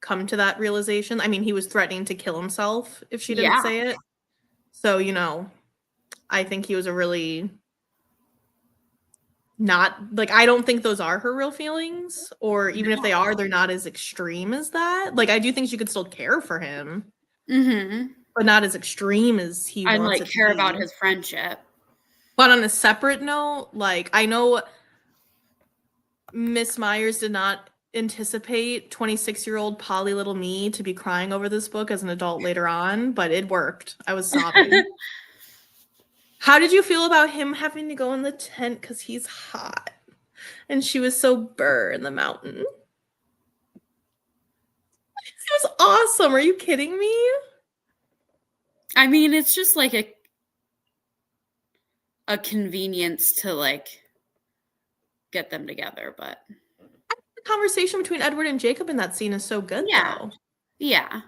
come to that realization. I mean, he was threatening to kill himself if she didn't say it. So, I think he was a really not, like, I don't think those are her real feelings, or even if they are, they're not as extreme as that. Like, I do think she could still care for him, but not as extreme as he wants like it to care be. about his friendship. But on a separate note, like, I know Miss Myers did not anticipate 26-year-old Polly Little Me to be crying over this book as an adult later on, but it worked. I was sobbing. How did you feel about him having to go in the tent because he's hot? And she was so burr in the mountain. It was awesome. Are you kidding me? I mean, it's just like a convenience to like get them together, but the conversation between Edward and Jacob in that scene is so good, though. Yeah.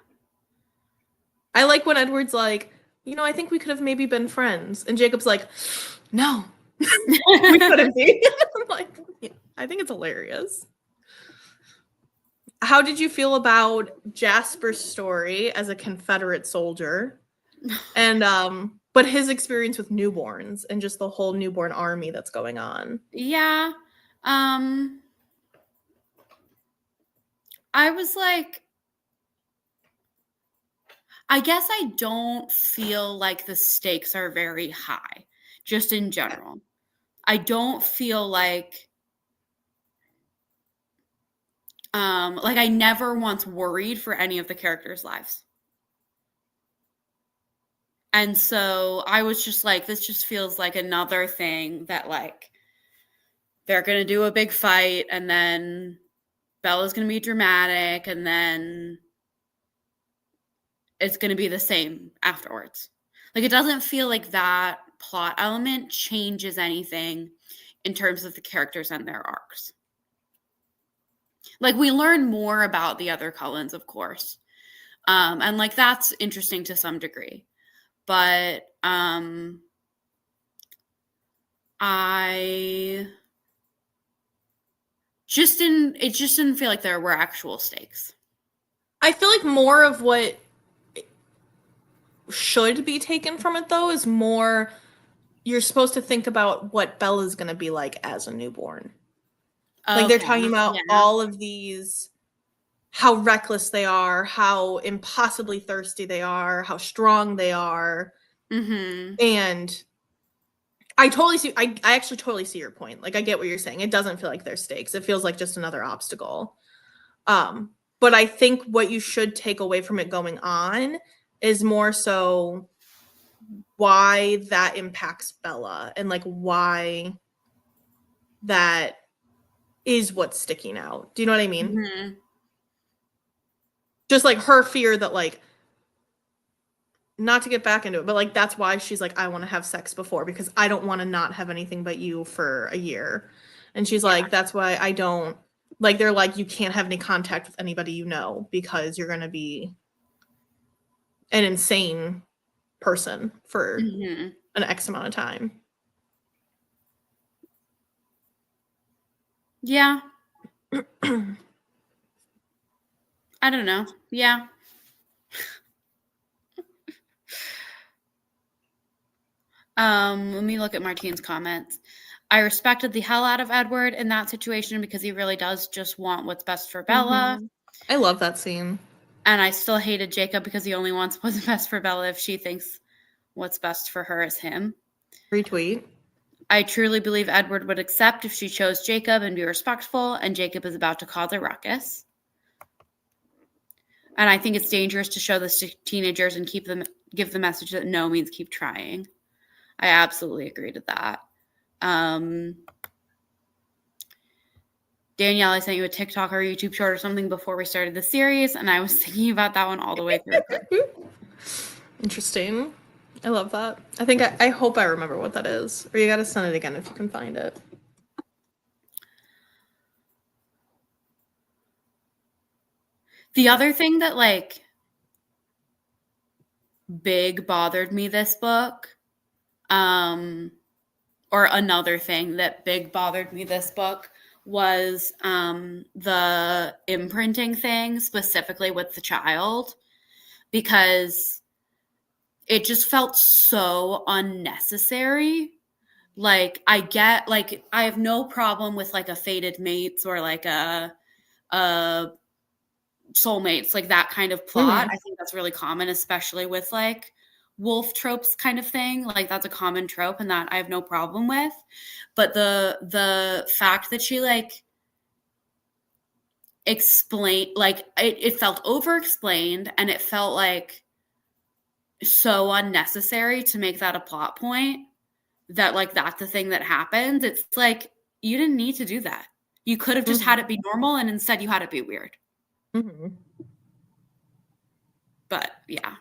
I like when Edward's like, I think we could have maybe been friends. And Jacob's like, no, we couldn't be. I'm like, yeah, I think it's hilarious. How did you feel about Jasper's story as a Confederate soldier? And but his experience with newborns and just the whole newborn army that's going on. Yeah. I was like, I guess I don't feel like the stakes are very high, just in general. I don't feel like I never once worried for any of the characters' lives. And so I was just like, this just feels like another thing that like they're going to do a big fight and then Bella's going to be dramatic and then it's going to be the same afterwards. Like, it doesn't feel like that plot element changes anything in terms of the characters and their arcs. Like, we learn more about the other Cullens, of course. And like, that's interesting to some degree. But it just didn't feel like there were actual stakes. I feel like more of what should be taken from it, though, is more you're supposed to think about what Bella's going to be like as a newborn. Like, they're talking about all of these, how reckless they are, how impossibly thirsty they are, how strong they are. And I actually totally see your point. Like, I get what you're saying. It doesn't feel like there's stakes. It feels like just another obstacle. But I think what you should take away from it going on is more so why that impacts Bella and like why that is what's sticking out. Do you know what I mean? Just like her fear that like, not to get back into it, but like that's why she's like, I want to have sex before because I don't want to not have anything but you for a year. And she's like, that's why I don't, like, they're like, you can't have any contact with anybody you know because you're going to be an insane person for an X amount of time. Yeah. I don't know. Yeah. Let me look at Martine's comments. I respected the hell out of Edward in that situation because he really does just want what's best for Bella. I love that scene. And I still hated Jacob because he only wants what's best for Bella if she thinks what's best for her is him. Retweet. I truly believe Edward would accept if she chose Jacob and be respectful, and Jacob is about to cause a ruckus. And I think it's dangerous to show this to teenagers and give the message that no means keep trying. I absolutely agree to that. Danielle, I sent you a TikTok or YouTube short or something before we started the series, and I was thinking about that one all the way through. Interesting. I love that. I hope I remember what that is. Or you gotta send it again if you can find it. The other thing that, like, big bothered me this book, or another thing that big bothered me this book was the imprinting thing, specifically with the child, because it just felt so unnecessary. Like, I have no problem with, like, a fated mates or, like, a soulmates, like that kind of plot. I think that's really common, especially with, like, wolf tropes kind of thing. Like, that's a common trope, and that I have no problem with. But the fact that she, like, explained, like, it felt over explained, and it felt like so unnecessary to make that a plot point, that, like, that's the thing that happens. It's like, you didn't need to do that. You could have just had it be normal, and instead you had it be weird. But yeah,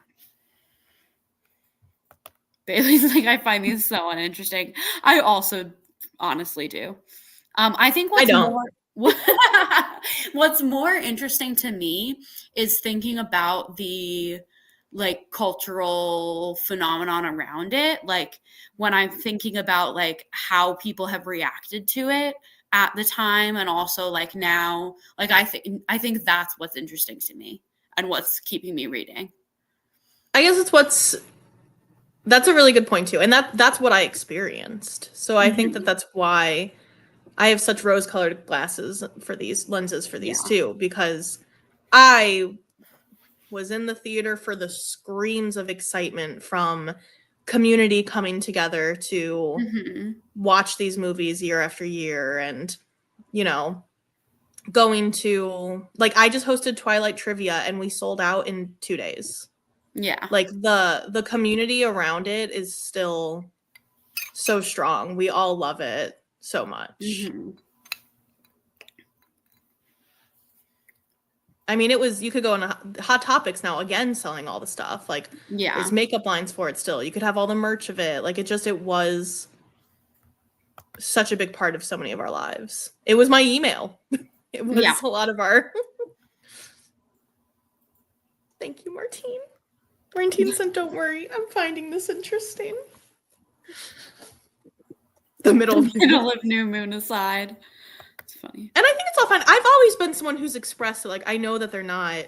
Bailey's like, I find these so uninteresting. I also honestly do. I think what's more interesting to me is thinking about the, like, cultural phenomenon around it. Like, when I'm thinking about, like, how people have reacted to it at the time, and also, like, now, like, I think that's what's interesting to me and what's keeping me reading. I guess that's a really good point too, and that's what I experienced. So I think that's why I have such rose-colored lenses for these too, because I was in the theater for the screams of excitement from community coming together to watch these movies year after year, and, you know, going to, like, I just hosted Twilight Trivia and we sold out in 2 days. Yeah. Like, the community around it is still so strong. We all love it so much. I mean, you could go on Hot Topics now, again, selling all the stuff. Like, there's makeup lines for it still. You could have all the merch of it. Like, it was such a big part of so many of our lives. It was my email. It was a lot of our... Thank you, Martine. Martine said, don't worry, I'm finding this interesting. The middle of new moon aside. It's funny. And I think it's all fine. I've always been someone who's expressed it. Like, I know that they're not,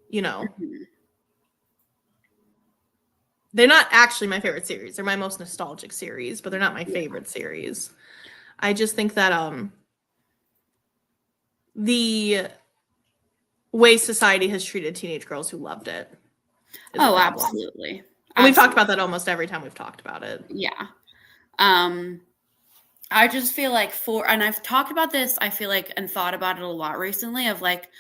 you know, they're not actually my favorite series. They're my most nostalgic series, but they're not my favorite series. I just think that the way society has treated teenage girls who loved it. Oh, absolutely. And we've talked about that almost every time we've talked about it. Yeah. I just feel like and I've talked about this, I feel like, and thought about it a lot recently, of, like,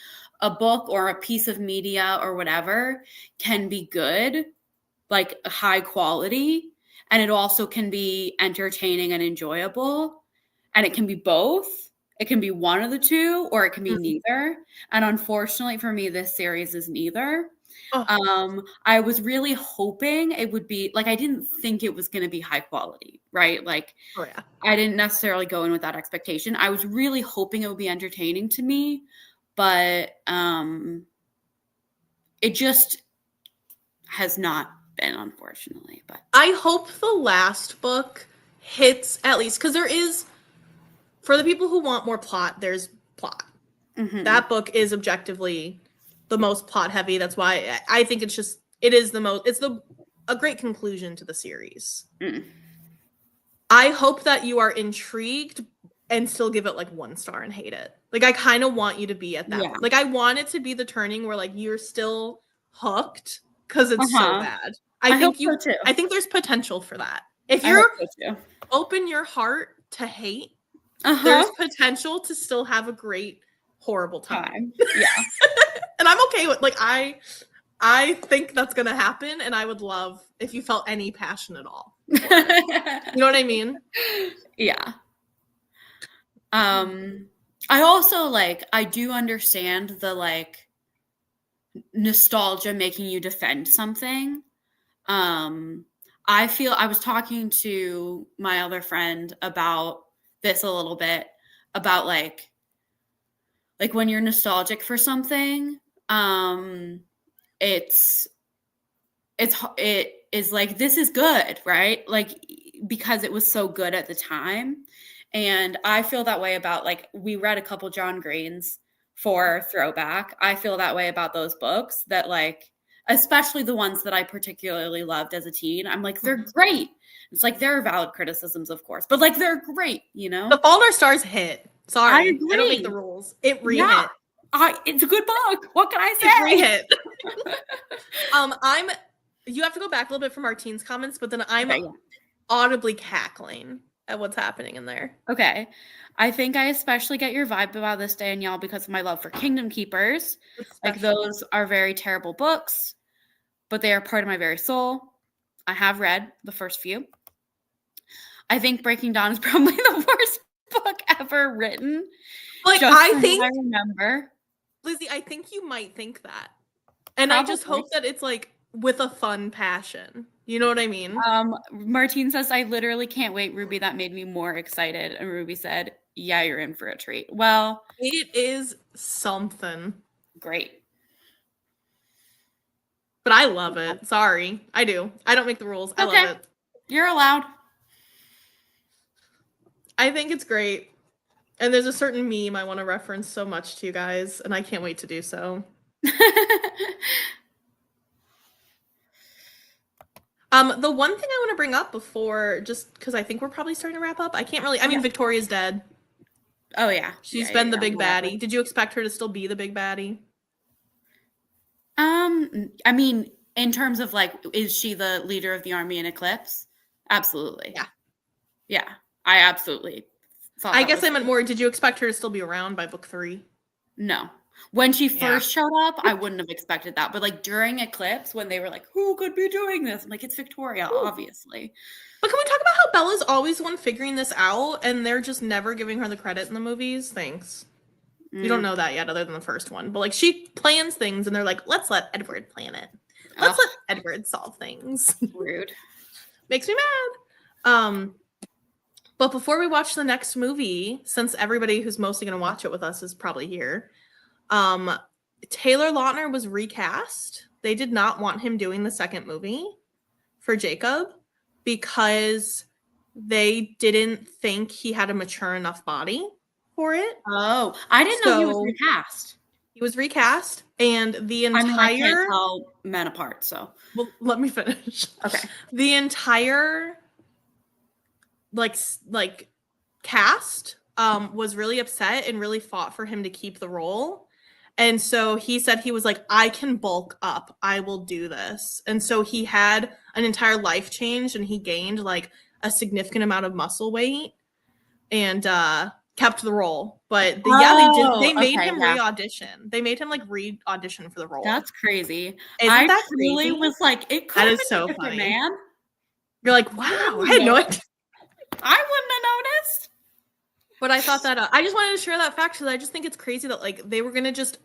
a book or a piece of media or whatever can be good, like, high quality, and it also can be entertaining and enjoyable, and it can be both. It can be one of the two, or it can be neither. And unfortunately for me, this series is neither. I was really hoping it would be, like, I didn't think it was going to be high quality, right? Like, I didn't necessarily go in with that expectation. I was really hoping it would be entertaining to me, but it just has not been, unfortunately. But I hope the last book hits, at least, because there is, for the people who want more plot, there's plot. That book is objectively the most plot heavy. That's why I think it's a great conclusion to the series. I hope that you are intrigued and still give it, like, 1 star and hate it. Like, I kind of want you to be at that. Like, I want it to be the turning where, like, you're still hooked because it's so bad. I think so too. I think there's potential for that. If you're open your heart to hate, there's potential to still have a great, horrible time. Yeah. And I'm okay with, like, I think that's going to happen, and I would love if you felt any passion at all. You know what I mean? Yeah. I also, like, I do understand the, like, nostalgia making you defend something. I feel I was talking to my other friend about this a little bit, about like when you're nostalgic for something, it is like, this is good, right? Like, because it was so good at the time. And I feel that way about, like, we read a couple John Greens for Throwback. I feel that way about those books, that, like, especially the ones that I particularly loved as a teen. I'm like, they're great. It's like, there are valid criticisms, of course, but, like, they're great, you know? The Fault in Our Stars hit. Sorry. I agree. I don't make the rules. It re-hit. Yeah. It's a good book. What can I say? It re-hit. You have to go back a little bit from our teens comments, but then I'm audibly cackling at what's happening in there. Okay. I think I especially get your vibe about this, Danielle, because of my love for Kingdom Keepers. Like, those are very terrible books, but they are part of my very soul. I have read the first few. I think Breaking Dawn is probably the worst book ever written. Like, I remember. Lizzie, I think you might think that. And probably. I just hope that it's, like, with a fun passion. You know what I mean? Martine says, I literally can't wait, Ruby. That made me more excited. And Ruby said, yeah, you're in for a treat. Well, it is something. Great. But I love it. Sorry. I do. I don't make the rules. I love it. You're allowed. I think it's great. And there's a certain meme I want to reference so much to you guys, and I can't wait to do so. The one thing I want to bring up before, just because I think we're probably starting to wrap up, I mean, Victoria's dead. Oh, yeah. She's been the big baddie. Did you expect her to still be the big baddie? I mean, in terms of, like, is she the leader of the army in Eclipse? Absolutely. Yeah. Yeah. I absolutely thought I guess I meant more, did you expect her to still be around by book 3? No. When she first showed up, I wouldn't have expected that. But, like, during Eclipse, when they were like, who could be doing this? I'm like, it's Victoria, obviously. But can we talk about how Bella's always the one figuring this out, and they're just never giving her the credit in the movies? Thanks. You don't know that yet, other than the first one. But, like, she plans things, and they're like, let's let Edward plan it. Let's let Edward solve things. Rude. Makes me mad. But before we watch the next movie, since everybody who's mostly going to watch it with us is probably here, Taylor Lautner was recast. They did not want him doing the second movie for Jacob because they didn't think he had a mature enough body for it. Oh, I didn't know he was recast. He was recast, and the entire... I can't tell men apart, so... Well, let me finish. Okay. The entire... like cast was really upset and really fought for him to keep the role. And so he said, he was like, I can bulk up. I will do this. And so he had an entire life change, and he gained like a significant amount of muscle weight and kept the role. But they made him re-audition. They made him like re-audition for the role. That's crazy. Isn't that really crazy? Was like, it could have been so funny, man. You're like, wow, I had no idea. I wouldn't have noticed. But I thought that I just wanted to share that fact because I just think it's crazy that like they were gonna just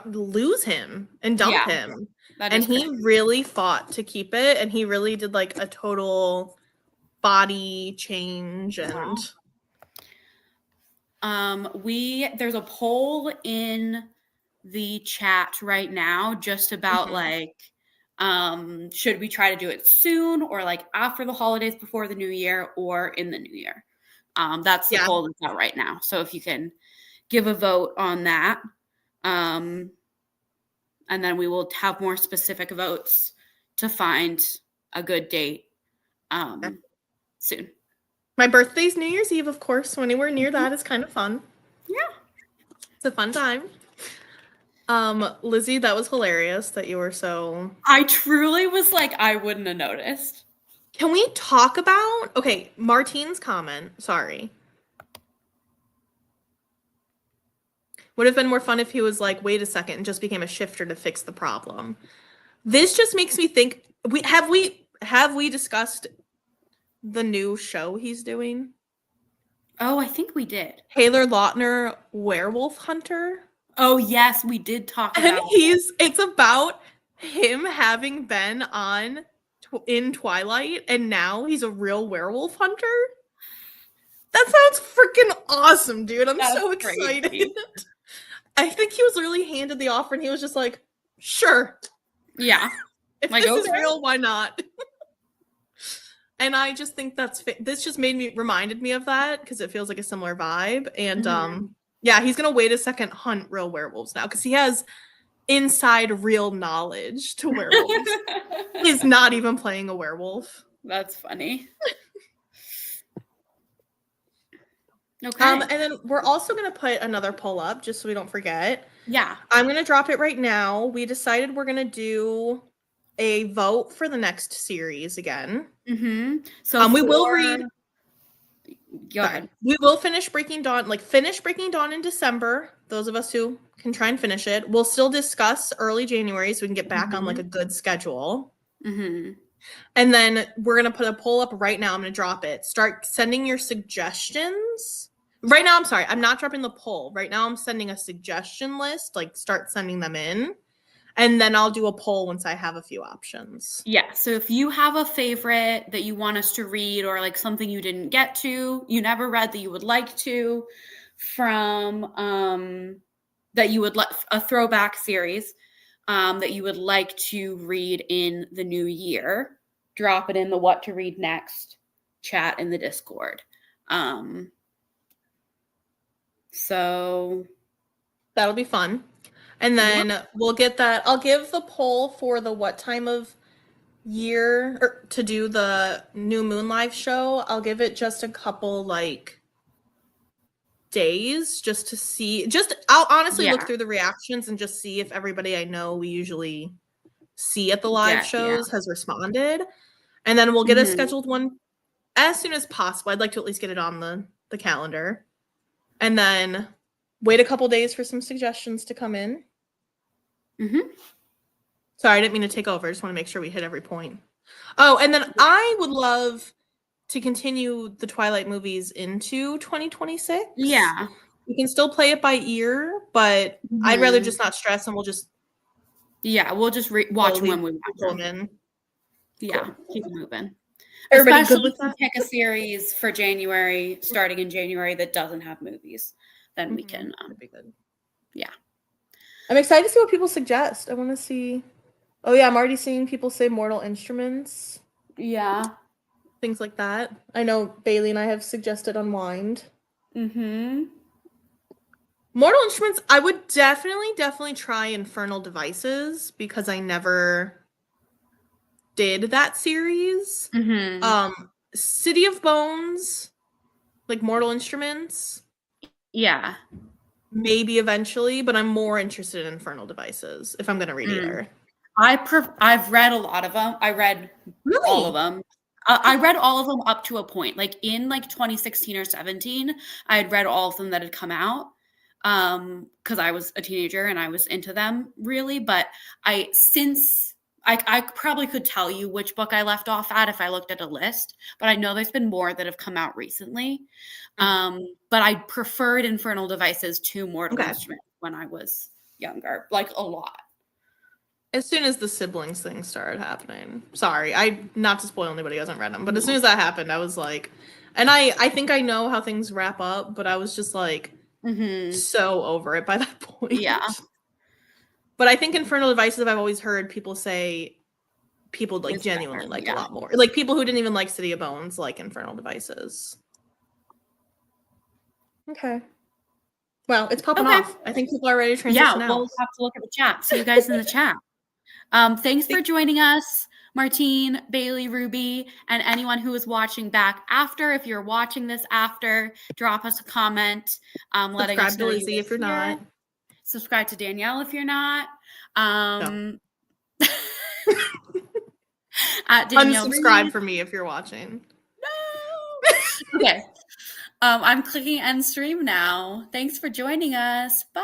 lose him and dump him, and he really fought to keep it, and he really did like a total body change. And there's a poll in the chat right now just about like should we try to do it soon or like after the holidays, before the new year, or in the new year. That's the poll that's out right now. So if you can give a vote on that, and then we will have more specific votes to find a good date soon. My birthday's New Year's Eve, of course. So anywhere near that is kind of fun. Yeah. It's a fun time. Lizzie, that was hilarious that you were so... I truly was like, I wouldn't have noticed. Can we talk about, okay, Martine's comment, sorry. Would have been more fun if he was like, wait a second, and just became a shifter to fix the problem. This just makes me think, have we discussed the new show he's doing? Oh, I think we did. Taylor Lautner, Werewolf Hunter. Oh, yes, we did talk about And it's about him having been on in Twilight, and now he's a real werewolf hunter. That sounds freaking awesome, dude. I'm so excited. Crazy. I think he was really handed the offer, and he was just like, sure. Yeah. If like, this is real, why not? And I just think this just reminded me of that, because it feels like a similar vibe. And yeah, he's gonna wait a second, hunt real werewolves now, because he has inside real knowledge to werewolves. He's not even playing a werewolf. That's funny. Okay. And then we're also gonna put another poll up just so we don't forget. Yeah. I'm gonna drop it right now. We decided we're gonna do a vote for the next series again. So we will read. Go ahead. We will finish Breaking Dawn, finish Breaking Dawn in December. Those of us who can try and finish it. We'll still discuss early January so we can get back on like a good schedule. And then we're going to put a poll up right now. I'm going to drop it. Start sending your suggestions. Right now, I'm sorry. I'm not dropping the poll. Right now, I'm sending a suggestion list. Start sending them in. And then I'll do a poll once I have a few options. Yeah. So if you have a favorite that you want us to read, or like something you didn't get to, you never read that you would like to, from that you would like a throwback series that you would like to read in the new year, drop it in the What to Read Next chat in the Discord. So that'll be fun. And then we'll get that. I'll give the poll for the what time of year or to do the new moon live show. I'll give it just a couple days just to see. I'll honestly look through the reactions and just see if everybody I know we usually see at the live shows has responded. And then we'll get a scheduled one as soon as possible. I'd like to at least get it on the calendar. And then wait a couple days for some suggestions to come in. Sorry, I didn't mean to take over. I just want to make sure we hit every point. Oh, and then I would love to continue the Twilight movies into 2026. Yeah. We can still play it by ear, but I'd rather just not stress, and we'll just... Yeah, we'll just watch when we watch them. Yeah, cool. Keep moving. Everybody Especially good with that? If we pick a series for January, starting in January, that doesn't have movies, then we can... That'd be good. Yeah. I'm excited to see what people suggest. I want to see... Oh, yeah, I'm already seeing people say Mortal Instruments. Yeah. Things like that. I know Bailey and I have suggested Unwind. Mm-hmm. Mortal Instruments, I would definitely try Infernal Devices because I never did that series. Mm-hmm. City of Bones, like Mortal Instruments. Yeah. Maybe eventually, but I'm more interested in Infernal Devices if I'm going to read either. I've read a lot of them. I read all of them. I read all of them up to a point. Like in 2016 or 17, I had read all of them that had come out because I was a teenager and I was into them really. But I probably could tell you which book I left off at if I looked at a list. But I know there's been more that have come out recently. But I preferred Infernal Devices to Mortal Instruments when I was younger, like a lot. As soon as the siblings thing started happening. Sorry, not to spoil anybody who hasn't read them, but as soon as that happened, I was like, and I think I know how things wrap up, but I was just like so over it by that point. Yeah. But I think Infernal Devices, I've always heard people say like it's genuinely like a lot more. Like people who didn't even like City of Bones like Infernal Devices. Okay. Well, it's popping off. I think people are ready to transition out. We'll have to look at the chat. See you guys in the chat. Thanks for joining us, Martine, Bailey, Ruby, and anyone who is watching back after. If you're watching this after, drop us a comment. Letting us know subscribe to Lizzie if you're not. Subscribe to Danielle if you're not. No. At Danielle Unsubscribe Reed. for me if you're watching. No. Okay. I'm clicking end stream now. Thanks for joining us. Bye.